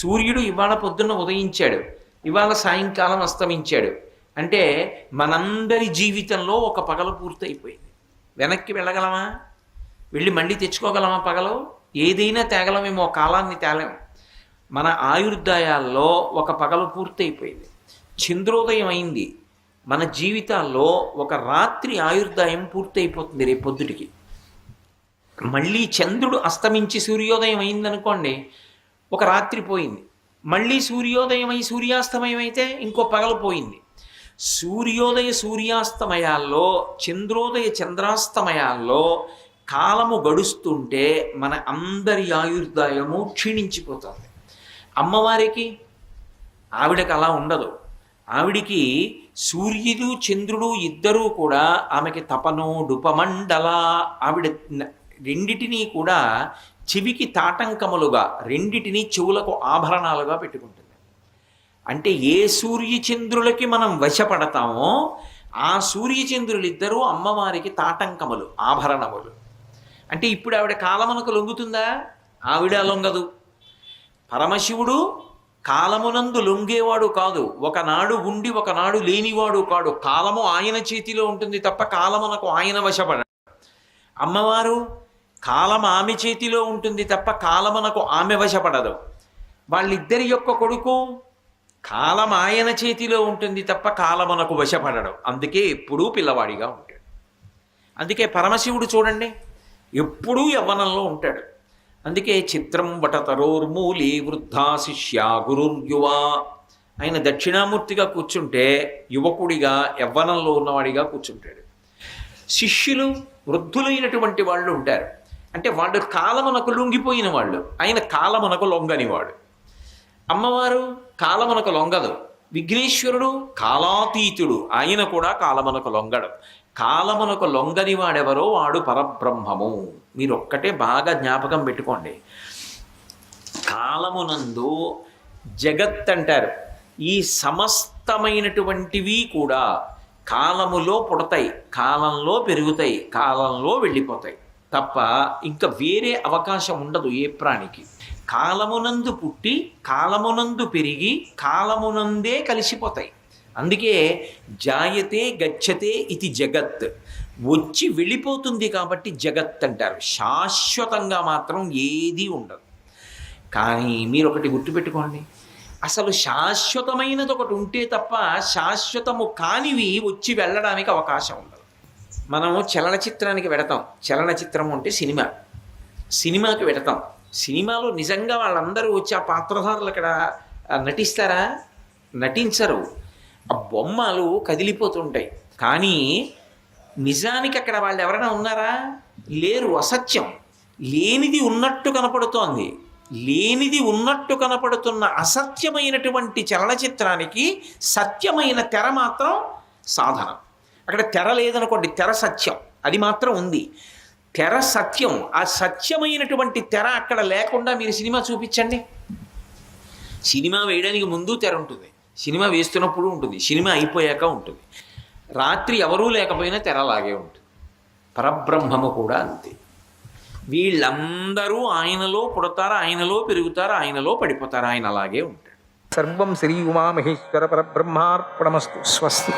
సూర్యుడు ఇవాళ పొద్దున్న ఉదయించాడు, ఇవాళ సాయంకాలం అస్తమించాడు అంటే మనందరి జీవితంలో ఒక పగలు పూర్తయిపోయింది. వెనక్కి వెళ్ళగలమా? వెళ్ళి మళ్ళీ తెచ్చుకోగలమా పగలు? ఏదైనా తేగలమేమో, కాలాన్ని తేలేము. మన ఆయుర్దాయాల్లో ఒక పగలు పూర్తయిపోయింది. చంద్రోదయం అయింది. మన జీవితాల్లో ఒక రాత్రి ఆయుర్దాయం పూర్తయిపోతుంది రేపు పొద్దుటికి. మళ్ళీ చంద్రుడు అస్తమించి సూర్యోదయం అయిందనుకోండి, ఒక రాత్రి పోయింది. మళ్ళీ సూర్యోదయం అయి సూర్యాస్తమయం అయితే ఇంకో పగలు పోయింది. సూర్యోదయ సూర్యాస్తమయాల్లో, చంద్రోదయ చంద్రాస్తమయాల్లో కాలము గడుస్తుంటే మన అందరి ఆయుర్దాయము క్షీణించిపోతుంది. అమ్మవారికి, ఆవిడకి అలా ఉండదు. ఆవిడికి సూర్యుడు చంద్రుడు ఇద్దరూ కూడా ఆమెకి తపనోడుపమండల, ఆవిడ రెండిటినీ కూడా చెవికి తాటంకములుగా, రెండిటినీ చెవులకు ఆభరణాలుగా పెట్టుకుంటుంది. అంటే ఏ సూర్యచంద్రులకి మనం వశపడతామో ఆ సూర్యచంద్రులిద్దరూ అమ్మవారికి తాటంకములు, ఆభరణములు. అంటే ఇప్పుడు ఆవిడ కాలమునకు లొంగుతుందా? ఆవిడ లొంగదు. పరమశివుడు కాలమునందు లొంగేవాడు కాదు. ఒకనాడు ఉండి ఒకనాడు లేనివాడు కాడు. కాలము ఆయన చేతిలో ఉంటుంది తప్ప కాలమునకు ఆయన వశపడడు. అమ్మవారు కాలం ఆమె చేతిలో ఉంటుంది తప్ప కాలమునకు ఆమె వశపడదు. వాళ్ళిద్దరి యొక్క కొడుకు కాలం ఆయన చేతిలో ఉంటుంది తప్ప కాలమునకు వశపడడు. అందుకే ఎప్పుడూ పిల్లవాడిగా ఉంటాడు. అందుకే పరమశివుడు చూడండి, ఎప్పుడూ యవ్వనంలో ఉంటాడు. అందుకే చిత్రం వటతరోర్మూలి వృద్ధా శిష్యా గురుర్యువా. ఆయన దక్షిణామూర్తిగా కూర్చుంటే యువకుడిగా యవ్వనంలో ఉన్నవాడిగా కూర్చుంటాడు. శిష్యులు వృద్ధులైనటువంటి వాళ్ళు ఉంటారు. అంటే వాళ్ళు కాలమునకు లొంగిపోయిన వాళ్ళు, ఆయన కాలమునకు లొంగనివాడు. అమ్మవారు కాలమునకు లొంగదు. విఘ్నేశ్వరుడు కాలాతీతుడు, ఆయన కూడా కాలమునకు లొంగడు. కాలమునకు లొంగని వాడెవరో వాడు పరబ్రహ్మము. మీరు ఒక్కటే బాగా జ్ఞాపకం పెట్టుకోండి. కాలమునందు జగత్ అంటారు. ఈ సమస్తమైనటువంటివి కూడా కాలములో పుడతాయి, కాలంలో పెరుగుతాయి, కాలంలో వెళ్ళిపోతాయి తప్ప ఇంకా వేరే అవకాశం ఉండదు ఏ ప్రాణికి. కాలమునందు పుట్టి కాలమునందు పెరిగి కాలమునందే కలిసిపోతాయి. అందుకే జాయతే గచ్చతే ఇది జగత్. వచ్చి వెళ్ళిపోతుంది కాబట్టి జగత్ అంటారు. శాశ్వతంగా మాత్రం ఏదీ ఉండదు. కానీ మీరు ఒకటి గుర్తుపెట్టుకోండి, అసలు శాశ్వతమైనది ఒకటి ఉంటే తప్ప శాశ్వతము కానివి వచ్చి వెళ్ళడానికి అవకాశం ఉండదు. మనము చలనచిత్రానికి వెడతాం. చలనచిత్రం అంటే సినిమా. సినిమాకి వెడతాం. సినిమాలో నిజంగా వాళ్ళందరూ వచ్చి ఆ పాత్రధారులు అక్కడ నటిస్తారా? నటించరు. ఆ బొమ్మలు కదిలిపోతుంటాయి. కానీ నిజానికి అక్కడ వాళ్ళు ఎవరైనా ఉన్నారా? లేరు. అసత్యం. లేనిది ఉన్నట్టు కనపడుతోంది. లేనిది ఉన్నట్టు కనపడుతున్న అసత్యమైనటువంటి చలనచిత్రానికి సత్యమైన తెర మాత్రం సాధనం. అక్కడ తెర లేదనుకోండి, తెర సత్యం, అది మాత్రం ఉంది. తెర సత్యం. ఆ సత్యమైనటువంటి తెర అక్కడ లేకుండా మీరు సినిమా చూపించండి. సినిమా వేయడానికి ముందు తెర ఉంటుంది, సినిమా వేస్తున్నప్పుడు ఉంటుంది, సినిమా అయిపోయాక ఉంటుంది. రాత్రి ఎవరూ లేకపోయినా తెరలాగే ఉంటుంది. పరబ్రహ్మము కూడా అంతే. వీళ్ళందరూ ఆయనలో పుడతారు, ఆయనలో పెరుగుతారు, ఆయనలో పడిపోతారు. ఆయన అలాగే ఉంటాడు. సర్వం శ్రీ ఉమామహేశ్వర పరబ్రహ్మార్పణమస్తు. స్వస్తి.